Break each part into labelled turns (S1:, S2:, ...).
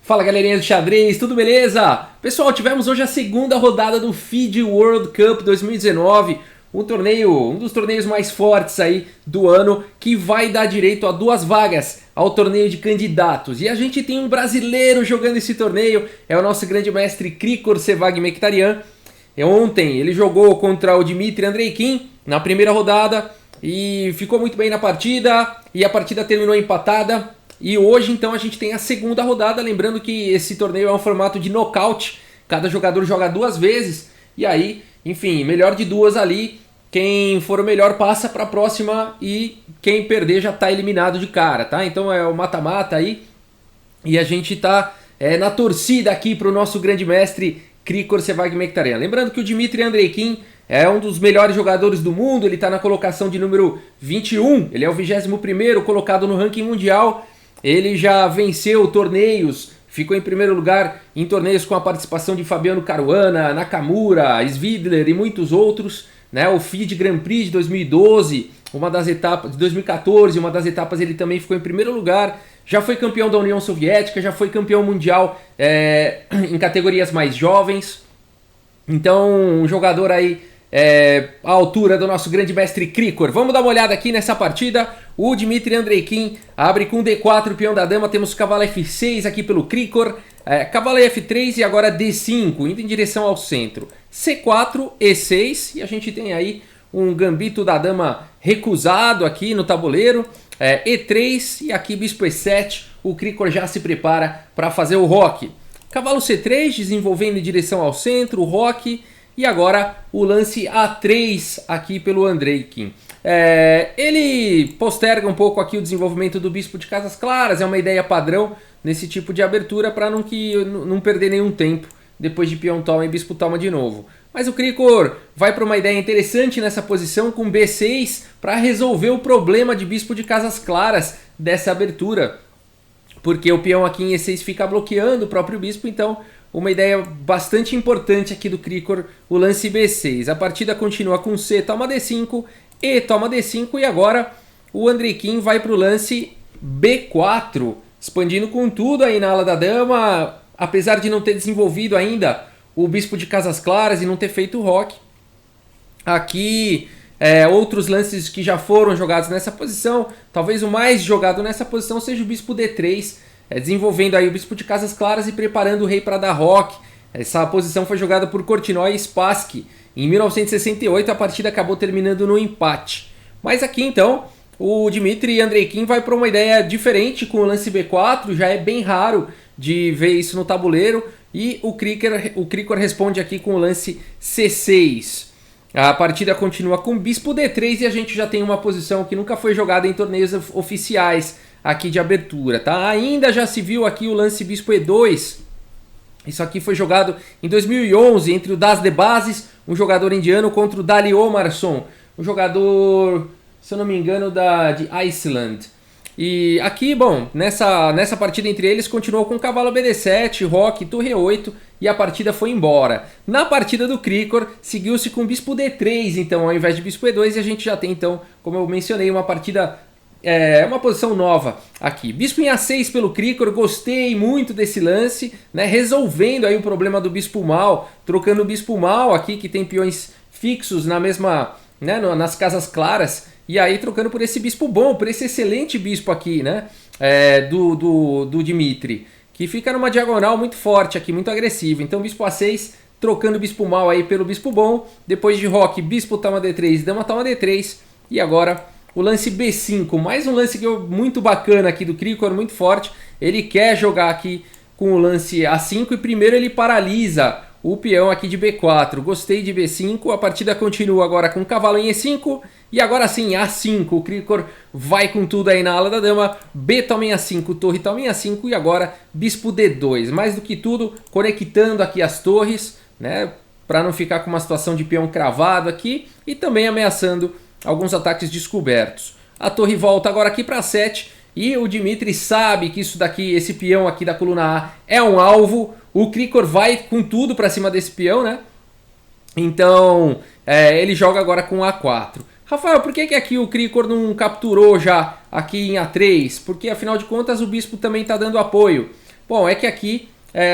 S1: Fala galerinha do xadrez, tudo beleza? Pessoal, tivemos hoje a segunda rodada do FIDE World Cup 2019, um dos torneios mais fortes aí do ano, que vai dar direito a 2 vagas ao torneio de candidatos. E a gente tem um brasileiro jogando esse torneio, é o nosso grande mestre Krikor Sevagmektarian. Ontem ele jogou contra o Dmitry Andreikin na primeira rodada e ficou muito bem na partida, e a partida terminou empatada. E hoje então a gente tem a segunda rodada, lembrando que esse torneio é um formato de nocaute, cada jogador joga 2 vezes, e aí, enfim, melhor de 2 ali, quem for o melhor passa para a próxima e quem perder já está eliminado de cara, tá? Então é o mata-mata aí, e a gente tá na torcida aqui para o nosso grande mestre Krikor Sevagmektarian. Lembrando que o Dmitry Andreikin é um dos melhores jogadores do mundo, ele está na colocação de número 21, ele é o 21º colocado no ranking mundial. Ele já venceu torneios, ficou em primeiro lugar em torneios com a participação de Fabiano Caruana, Nakamura, Svidler e muitos outros, né? O FIDE Grand Prix de 2012, uma das etapas de 2014, uma das etapas ele também ficou em primeiro lugar. Já foi campeão da União Soviética, já foi campeão mundial em categorias mais jovens. Então, um jogador aí à altura do nosso grande mestre Krikor. Vamos dar uma olhada aqui nessa partida. O Dmitry Andreikin abre com D4, peão da dama. Temos cavalo F6 aqui pelo Krikor. Cavalo F3 e agora D5, indo em direção ao centro. C4, E6 e a gente tem aí um gambito da dama recusado aqui no tabuleiro. E3 e aqui bispo E7. O Krikor já se prepara para fazer o roque. Cavalo C3 desenvolvendo em direção ao centro, o roque. E agora o lance A3 aqui pelo Andreikin. Ele posterga um pouco aqui o desenvolvimento do bispo de casas claras, é uma ideia padrão nesse tipo de abertura para não perder nenhum tempo depois de peão toma e bispo toma de novo. Mas o Krikor vai para uma ideia interessante nessa posição com B6 para resolver o problema de bispo de casas claras dessa abertura. Porque o peão aqui em E6 fica bloqueando o próprio bispo, então uma ideia bastante importante aqui do Krikor, o lance B6. A partida continua com C, toma D5, E toma D5 e agora o Andreikin vai para o lance B4, expandindo com tudo aí na ala da dama, apesar de não ter desenvolvido ainda o bispo de casas claras e não ter feito o roque. Aqui outros lances que já foram jogados nessa posição, talvez o mais jogado nessa posição seja o bispo D3, desenvolvendo aí o bispo de casas claras e preparando o rei para dar roque. Essa posição foi jogada por Korchnoi e Spassky. Em 1968 a partida acabou terminando no empate. Mas aqui então o Dmitry Andreikin vai para uma ideia diferente com o lance B4, já é bem raro de ver isso no tabuleiro. E o Krikor responde aqui com o lance C6. A partida continua com bispo D3 e a gente já tem uma posição que nunca foi jogada em torneios oficiais aqui de abertura, tá? Ainda já se viu aqui o lance bispo E2. Isso aqui foi jogado em 2011 entre o Das de Bases, um jogador indiano, contra o Dali Omarsson, um jogador, se eu não me engano, de Iceland. E aqui, bom, nessa partida entre eles continuou com cavalo BD7, roque, torre E8 e a partida foi embora. Na partida do Krikor seguiu-se com bispo D3, então, ao invés de bispo E2, e a gente já tem então, como eu mencionei, uma partida, uma posição nova aqui. Bispo em A6 pelo Krikor, gostei muito desse lance, né, resolvendo aí o problema do bispo mal, trocando o bispo mal aqui, que tem peões fixos na mesma, né, nas casas claras, e aí trocando por esse bispo bom, por esse excelente bispo aqui, né, do Dmitry, que fica numa diagonal muito forte aqui, muito agressivo. Então bispo A6, trocando o bispo mal aí pelo bispo bom, depois de roque, bispo toma D3, dama toma D3, e agora o lance B5, mais um lance muito bacana aqui do Krikor, muito forte. Ele quer jogar aqui com o lance A5 e primeiro ele paralisa o peão aqui de B4. Gostei de B5, a partida continua agora com cavalo em E5 e agora sim A5. O Krikor vai com tudo aí na ala da dama, B toma em A5, torre toma em A5 e agora bispo D2. Mais do que tudo, conectando aqui as torres, né, para não ficar com uma situação de peão cravado aqui e também ameaçando alguns ataques descobertos. A torre volta agora aqui para 7 e o Dmitry sabe que isso daqui, esse peão aqui da coluna A é um alvo. O Krikor vai com tudo para cima desse peão, né? Então ele joga agora com A4. Rafael, por que aqui o Krikor não capturou já aqui em A3? Porque afinal de contas o bispo também está dando apoio. Bom, é que aqui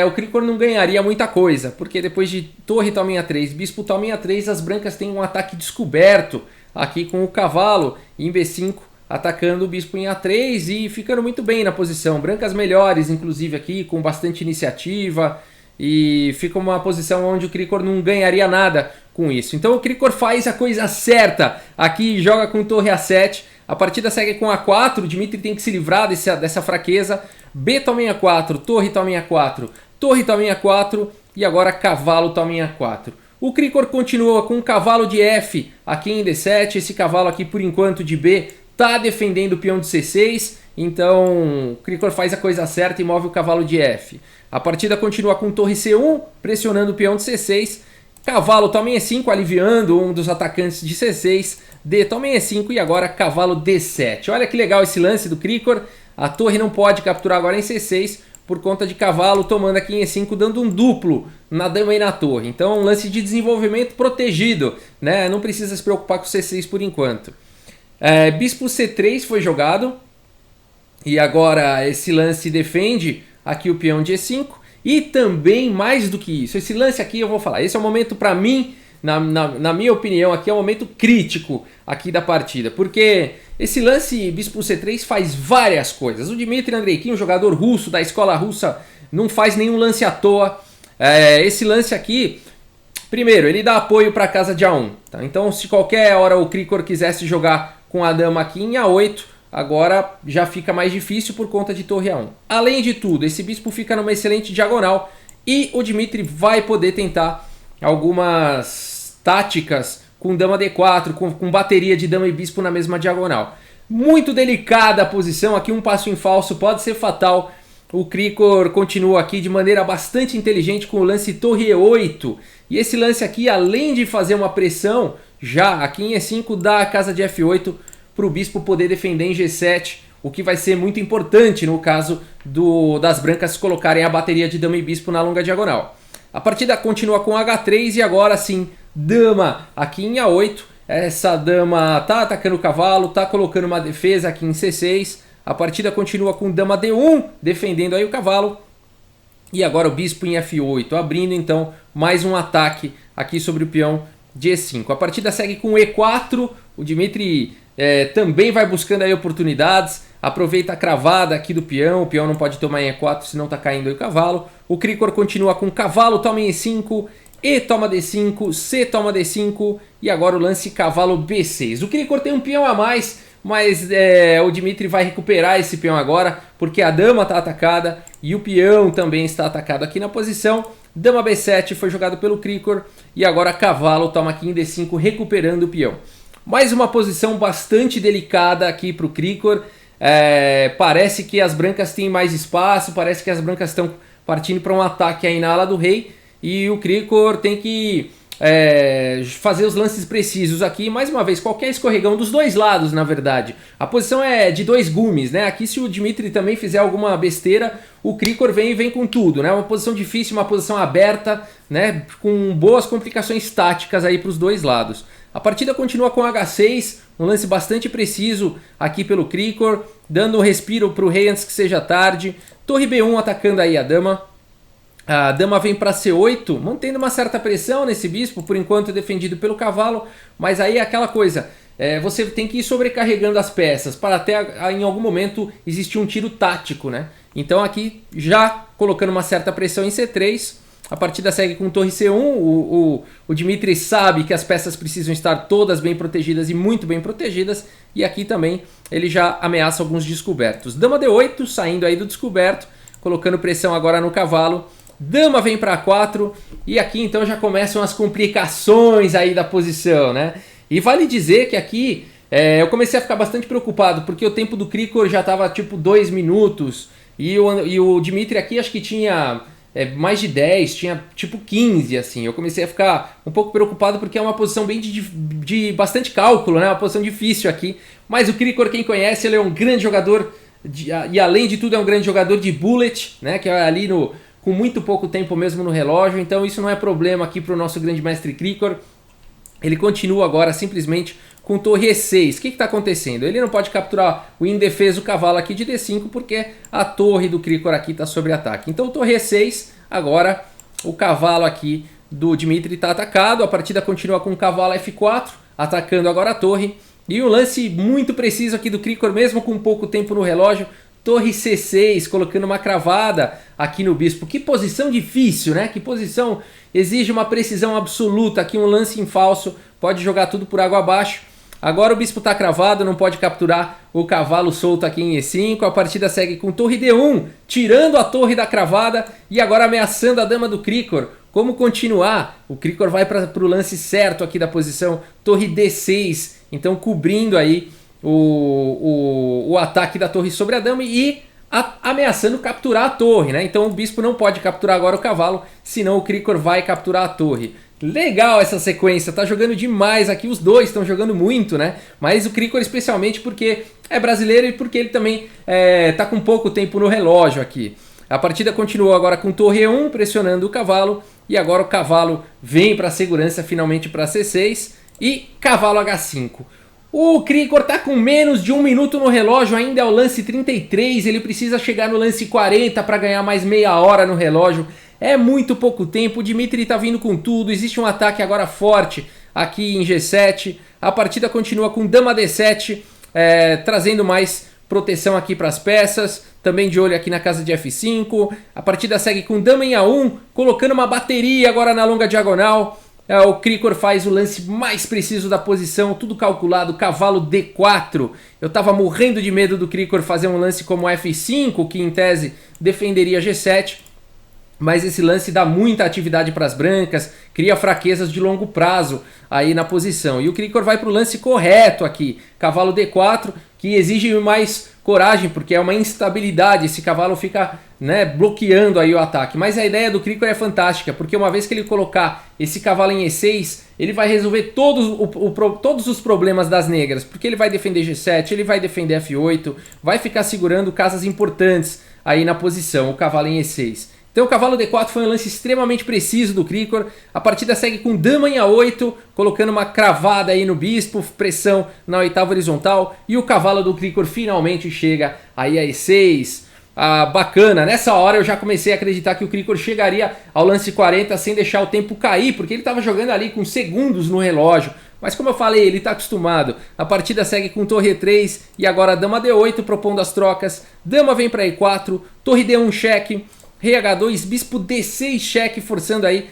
S1: o Krikor não ganharia muita coisa, porque depois de torre tominha 3, bispo tominha 3, as brancas têm um ataque descoberto aqui com o cavalo em B5, atacando o bispo em A3 e ficando muito bem na posição. Brancas melhores, inclusive aqui, com bastante iniciativa, e fica uma posição onde o Krikor não ganharia nada com isso. Então o Krikor faz a coisa certa aqui, joga com torre A7, a partida segue com A4, o Dmitry tem que se livrar dessa fraqueza. B tominha 4, torre tominha 4, torre tominha 4 e agora cavalo tominha 4. O Krikor continua com o cavalo de F aqui em D7, esse cavalo aqui por enquanto de B está defendendo o peão de C6, então o Krikor faz a coisa certa e move o cavalo de F. A partida continua com torre C1, pressionando o peão de C6, cavalo toma E5, aliviando um dos atacantes de C6, D toma E5 e agora cavalo D7. Olha que legal esse lance do Krikor, a torre não pode capturar agora em C6 por conta de cavalo tomando aqui em E5, dando um duplo na dama e na torre. Então um lance de desenvolvimento protegido, né? Não precisa se preocupar com C6 por enquanto. Bispo C3 foi jogado e agora esse lance defende aqui o peão de E5 e também mais do que isso, esse lance aqui eu vou falar, esse é o momento para mim, na minha opinião aqui é o momento crítico aqui da partida, porque esse lance bispo C3 faz várias coisas. O Dmitry Andreikin, um jogador russo da escola russa, não faz nenhum lance à toa. Esse lance aqui, primeiro, ele dá apoio para a casa de A1, tá? Então se qualquer hora o Krikor quisesse jogar com a dama aqui em A8, agora já fica mais difícil por conta de torre A1. Além de tudo, esse bispo fica numa excelente diagonal e o Dmitry vai poder tentar algumas táticas com dama D4, com bateria de dama e bispo na mesma diagonal. Muito delicada a posição, aqui um passo em falso pode ser fatal. O Krikor continua aqui de maneira bastante inteligente com o lance torre E8. E esse lance aqui, além de fazer uma pressão, já aqui em E5 dá a casa de F8 para o bispo poder defender em G7, o que vai ser muito importante no caso das brancas colocarem a bateria de dama e bispo na longa diagonal. A partida continua com H3 e agora sim, dama aqui em A8. Essa dama tá atacando o cavalo, tá colocando uma defesa aqui em C6. A partida continua com dama D1, defendendo aí o cavalo. E agora o bispo em F8, abrindo então mais um ataque aqui sobre o peão de E5. A partida segue com E4, o Dmitry também vai buscando aí oportunidades, aproveita a cravada aqui do peão, o peão não pode tomar em E4 senão tá caindo aí o cavalo. O Krikor continua com cavalo toma em E5, E toma D5, C toma D5 e agora o lance cavalo B6. O Krikor tem um peão a mais, mas o Dmitry vai recuperar esse peão agora, porque a dama está atacada e o peão também está atacado aqui na posição. Dama B7 foi jogado pelo Krikor e agora cavalo toma aqui em D5, recuperando o peão. Mais uma posição bastante delicada aqui para o Krikor. Parece que as brancas têm mais espaço, parece que as brancas estão partindo para um ataque aí na ala do rei e o Krikor tem que fazer os lances precisos aqui. Mais uma vez, qualquer escorregão dos dois lados, na verdade. A posição é de dois gumes, né? Aqui se o Dmitry também fizer alguma besteira, o Krikor vem com tudo, né? Uma posição difícil, uma posição aberta, né? Com boas complicações táticas aí para os dois lados. A partida continua com H6, um lance bastante preciso aqui pelo Krikor, dando um respiro para o rei antes que seja tarde. Torre B1 atacando aí a dama. A dama vem para C8, mantendo uma certa pressão nesse bispo, por enquanto defendido pelo cavalo, mas aí é aquela coisa, você tem que ir sobrecarregando as peças para até em algum momento existir um tiro tático, né? Então aqui já colocando uma certa pressão em C3, a partida segue com torre C1, o Dmitry sabe que as peças precisam estar todas bem protegidas e muito bem protegidas, e aqui também ele já ameaça alguns descobertos. Dama D8, saindo aí do descoberto, colocando pressão agora no cavalo. Dama vem para 4 e aqui então já começam as complicações aí da posição, né? E vale dizer que aqui eu comecei a ficar bastante preocupado porque o tempo do Krikor já estava tipo 2 minutos e o Dmitry aqui acho que tinha mais de 10, tinha tipo 15 assim. Eu comecei a ficar um pouco preocupado porque é uma posição bem de bastante cálculo, né? Uma posição difícil aqui, mas o Krikor, quem conhece, ele é um grande jogador e além de tudo é um grande jogador de bullet, né? Que é ali com muito pouco tempo mesmo no relógio, então isso não é problema aqui para o nosso grande mestre Krikor. Ele continua agora simplesmente com torre E6. O que está acontecendo? Ele não pode capturar o indefeso cavalo aqui de D5 porque a torre do Krikor aqui está sob ataque. Então torre E6, agora o cavalo aqui do Dmitry está atacado. A partida continua com o cavalo F4, atacando agora a torre. E um lance muito preciso aqui do Krikor, mesmo com pouco tempo no relógio. Torre C6, colocando uma cravada aqui no bispo. Que posição difícil, né? Que posição exige uma precisão absoluta. Aqui um lance em falso, pode jogar tudo por água abaixo. Agora o bispo está cravado, não pode capturar o cavalo solto aqui em E5. A partida segue com torre D1, tirando a torre da cravada e agora ameaçando a dama do Krikor. Como continuar? O Krikor vai para o lance certo aqui da posição, torre D6. Então cobrindo aí o ataque da torre sobre a dama e ameaçando capturar a torre, né? Então o bispo não pode capturar agora o cavalo, senão o Krikor vai capturar a torre. Legal essa sequência, tá jogando demais aqui, os dois estão jogando muito, né? Mas o Krikor especialmente porque é brasileiro e porque ele também tá com pouco tempo no relógio aqui. A partida continuou agora com torre E1, pressionando o cavalo, e agora o cavalo vem para a segurança finalmente para C6 e cavalo H5. O Krikor tá com menos de 1 minuto no relógio, ainda é o lance 33, ele precisa chegar no lance 40 para ganhar mais meia hora no relógio. É muito pouco tempo, o Dmitry tá vindo com tudo, existe um ataque agora forte aqui em G7. A partida continua com dama D7, trazendo mais proteção aqui para as peças, também de olho aqui na casa de F5. A partida segue com dama em A1, colocando uma bateria agora na longa diagonal. O Krikor faz o lance mais preciso da posição, tudo calculado, cavalo D4. Eu tava morrendo de medo do Krikor fazer um lance como F5, que em tese defenderia G7. Mas esse lance dá muita atividade para as brancas, cria fraquezas de longo prazo aí na posição. E o Krikor vai para o lance correto aqui, cavalo D4, que exige mais coragem, porque é uma instabilidade, esse cavalo fica, né, bloqueando aí o ataque. Mas a ideia do Krikor é fantástica, porque uma vez que ele colocar esse cavalo em E6, ele vai resolver todos os problemas das negras, porque ele vai defender G7, ele vai defender F8, vai ficar segurando casas importantes aí na posição, o cavalo em E6. Então o cavalo D4 foi um lance extremamente preciso do Krikor. A partida segue com dama em A8, colocando uma cravada aí no bispo, pressão na oitava horizontal. E o cavalo do Krikor finalmente chega aí a E6. Bacana, nessa hora eu já comecei a acreditar que o Krikor chegaria ao lance 40 sem deixar o tempo cair, porque ele estava jogando ali com segundos no relógio. Mas como eu falei, ele está acostumado. A partida segue com torre E3 e agora dama D8 propondo as trocas. Dama vem para E4, torre D1 cheque. Rei H2, bispo D6 cheque, forçando aí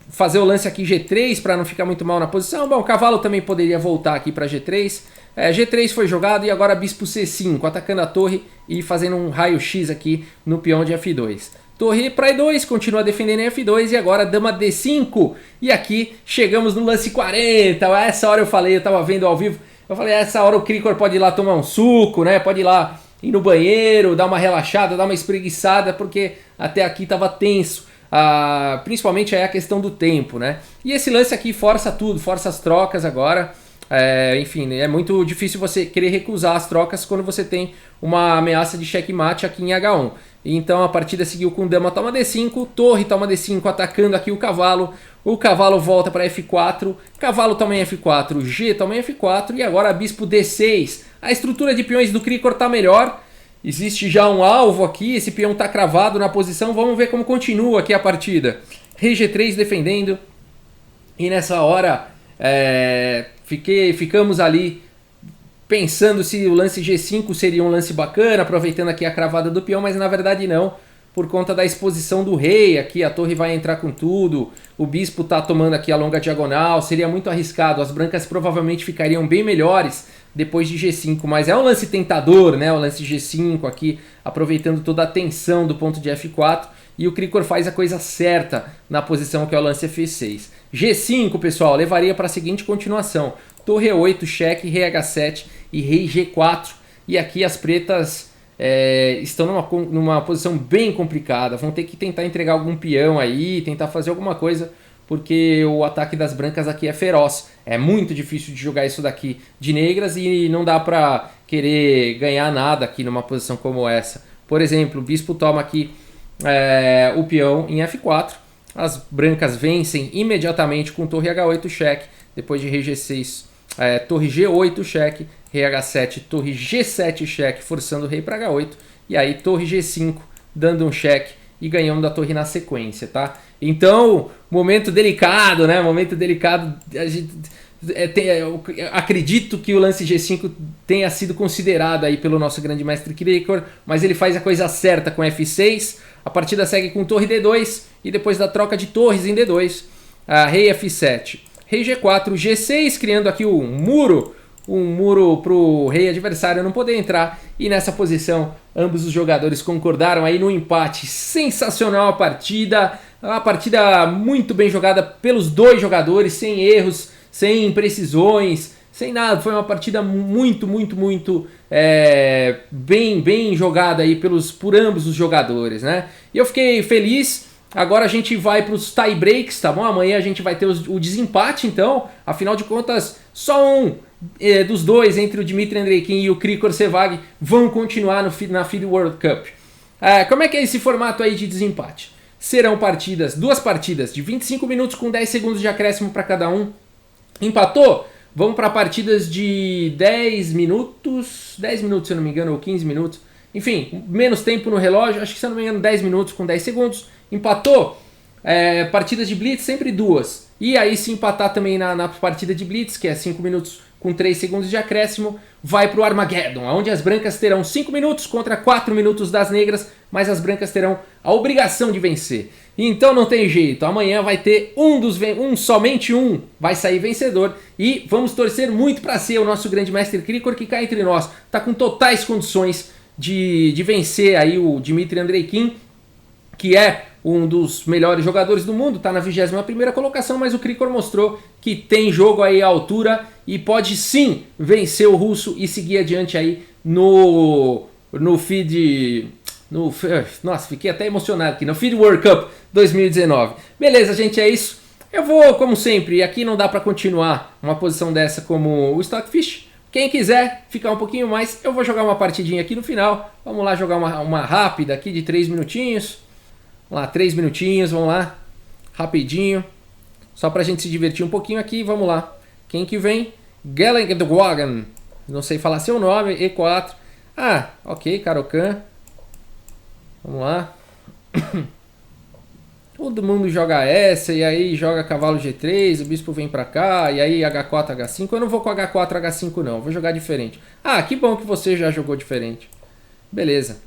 S1: fazer o lance aqui G3 para não ficar muito mal na posição. Bom, o cavalo também poderia voltar aqui para G3. G3 foi jogado e agora bispo C5, atacando a torre e fazendo um raio-x aqui no peão de F2. Torre para E2, continua defendendo em F2 e agora dama D5. E aqui chegamos no lance 40. Essa hora eu falei, eu estava vendo ao vivo, eu falei, essa hora o Krikor pode ir lá tomar um suco, né? Pode ir lá ir no banheiro, dar uma relaxada, dar uma espreguiçada, porque até aqui estava tenso. Principalmente aí a questão do tempo, né? E esse lance aqui força tudo, força as trocas agora. Enfim, é muito difícil você querer recusar as trocas quando você tem uma ameaça de checkmate aqui em H1. Então a partida seguiu com dama toma D5, torre toma D5, atacando aqui o cavalo volta para F4, cavalo toma em F4, G toma em F4 e agora bispo D6. A estrutura de peões do Krikor está melhor, existe já um alvo aqui, esse peão está cravado na posição, vamos ver como continua aqui a partida. Rei G3 defendendo e nessa hora ficamos ali pensando se o lance G5 seria um lance bacana, aproveitando aqui a cravada do peão, mas na verdade não, por conta da exposição do rei aqui, a torre vai entrar com tudo, o bispo está tomando aqui a longa diagonal, seria muito arriscado, as brancas provavelmente ficariam bem melhores depois de G5, mas é um lance tentador, né, o lance G5 aqui, aproveitando toda a tensão do ponto de F4, e o Krikor faz a coisa certa na posição que é o lance F6. G5, pessoal, levaria para a seguinte continuação, torre E8, cheque, rei H7 e rei G4. E aqui as pretas estão numa posição bem complicada. Vão ter que tentar entregar algum peão aí, tentar fazer alguma coisa, porque o ataque das brancas aqui é feroz. É muito difícil de jogar isso daqui de negras e não dá para querer ganhar nada aqui numa posição como essa. Por exemplo, o bispo toma aqui o peão em F4. as brancas vencem imediatamente com torre H8 cheque, depois de rei G6, torre G8 cheque, rei H7, torre G7 cheque, forçando o rei para H8, e aí torre G5, dando um cheque e ganhando a torre na sequência, tá? Então, momento delicado, né? Momento delicado. Eu acredito que o lance G5 tenha sido considerado aí pelo nosso grande mestre Krikor, mas ele faz a coisa certa com F6. A partida segue com torre D2 e depois da troca de torres em D2, rei F7, rei G4, G6, criando aqui um muro para o rei adversário não poder entrar. E nessa posição, ambos os jogadores concordaram aí no empate. Sensacional a partida muito bem jogada pelos dois jogadores, sem erros, sem imprecisões, sem nada. Foi uma partida muito bem jogada aí por ambos os jogadores, né? E eu fiquei feliz. Agora a gente vai para os tie breaks, tá bom? Amanhã a gente vai ter o desempate, então. Afinal de contas, só um dos dois, entre o Dmitry Andreikin e o Krikor Sevag, vão continuar na FIDE World Cup. Como é que é esse formato aí de desempate? Serão duas partidas de 25 minutos com 10 segundos de acréscimo para cada um. Empatou? Vamos para partidas de 10 minutos, se eu não me engano, ou 15 minutos. Enfim, menos tempo no relógio, acho que se eu não me engano 10 minutos com 10 segundos. Empatou? Partidas de Blitz sempre duas. E aí se empatar também na partida de Blitz, que é 5 minutos com 3 segundos de acréscimo, vai para o Armageddon, onde as brancas terão 5 minutos contra 4 minutos das negras, mas as brancas terão a obrigação de vencer. Então não tem jeito, amanhã vai ter somente um vai sair vencedor, e vamos torcer muito para ser o nosso grande mestre Krikor, que cá entre nós está com totais condições de vencer aí o Dmitry Andreikin, que é um dos melhores jogadores do mundo, está na 21ª colocação, mas o Krikor mostrou que tem jogo aí à altura e pode sim vencer o russo e seguir adiante aí no FIDE... Nossa, fiquei até emocionado aqui, no FIDE World Cup 2019. Beleza, gente, é isso. Eu vou, como sempre, aqui não dá para continuar uma posição dessa como o Stockfish. Quem quiser ficar um pouquinho mais, eu vou jogar uma partidinha aqui no final. Vamos lá jogar uma rápida aqui de 3 minutinhos. Vamos lá, 3 minutinhos, vamos lá. Rapidinho. Só pra gente se divertir um pouquinho aqui, vamos lá. Quem que vem? Gelengdwagen. Não sei falar seu nome, E4. Ah, ok, Caro-Kann. Vamos lá. Todo mundo joga essa, e aí joga cavalo G3, o bispo vem pra cá, e aí H4, H5. Eu não vou com H4, H5 não, vou jogar diferente. Ah, que bom que você já jogou diferente. Beleza.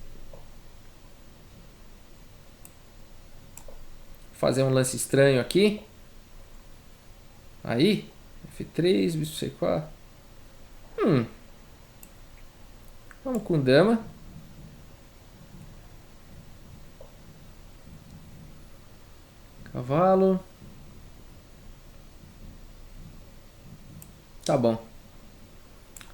S1: Vou fazer um lance estranho aqui. Aí, F3, bispo C4. Vamos com dama. Cavalo. Tá bom.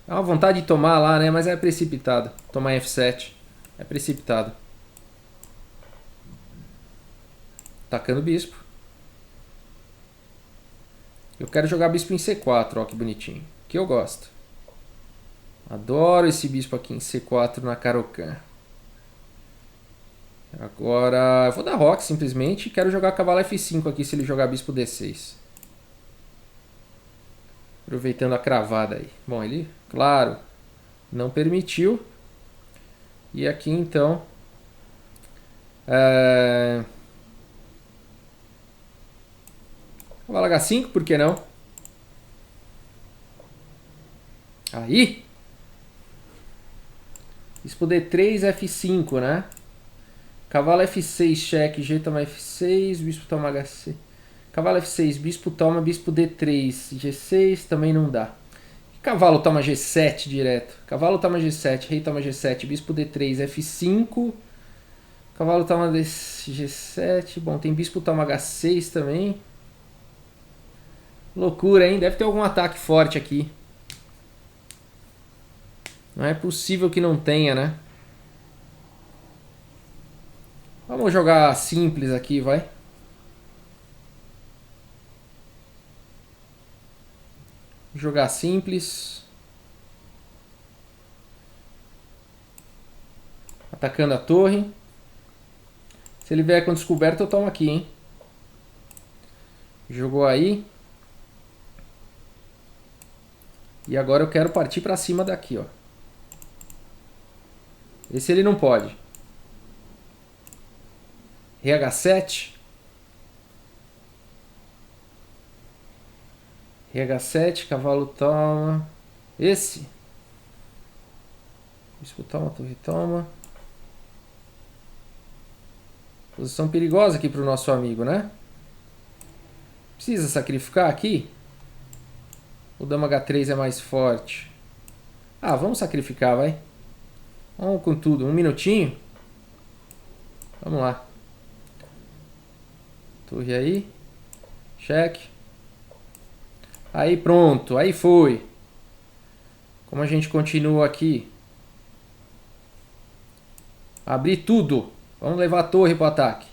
S1: Dá uma vontade de tomar lá, né? Mas é precipitado. Tomar F7. É precipitado. Tacando o bispo. Eu quero jogar bispo em C4, ó que bonitinho. Que eu gosto. Adoro esse bispo aqui em C4 na Caro-Kann. Agora eu vou dar roque simplesmente. Quero jogar cavalo F5 aqui se ele jogar bispo D6. Aproveitando a cravada aí. Bom, ele, claro, não permitiu. E aqui então... Cavalo H5, por que não? Aí. Bispo D3, F5, né? Cavalo F6, cheque, G toma F6, bispo toma HC. Cavalo F6, bispo toma, bispo D3, G6 também não dá. Cavalo toma G7 direto. Cavalo toma G7, rei toma G7, bispo D3, F5. Cavalo toma G7. Bom, tem bispo toma H6 também. Loucura, hein? Deve ter algum ataque forte aqui. Não é possível que não tenha, né? Vamos jogar simples aqui, vai. Jogar simples. Atacando a torre. Se ele vier com descoberto, eu tomo aqui, hein? Jogou aí. E agora eu quero partir pra cima daqui, ó. Esse ele não pode. RH7. RH7, cavalo toma. Esse. Bispo toma, torre toma. Posição perigosa aqui pro nosso amigo, né? Precisa sacrificar aqui? O dama H3 é mais forte. Ah, vamos sacrificar, vai. Vamos com tudo. Um minutinho. Vamos lá. Torre aí. Cheque. Aí pronto. Aí foi. Como a gente continua aqui? Abrir tudo. Vamos levar a torre para o ataque.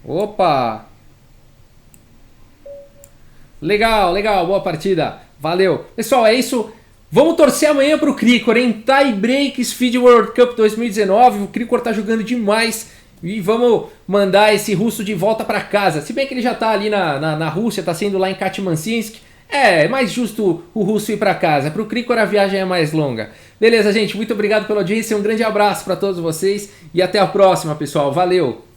S1: Opa! Legal, legal. Boa partida. Valeu. Pessoal, é isso. Vamos torcer amanhã pro Krikor, hein? Tie Breaks Feed World Cup 2019. O Krikor tá jogando demais. E vamos mandar esse russo de volta para casa. Se bem que ele já tá ali na Rússia, tá sendo lá em Katimansinsk. É mais justo o russo ir para casa. Pro Krikor a viagem é mais longa. Beleza, gente? Muito obrigado pela audiência. Um grande abraço para todos vocês. E até a próxima, pessoal. Valeu!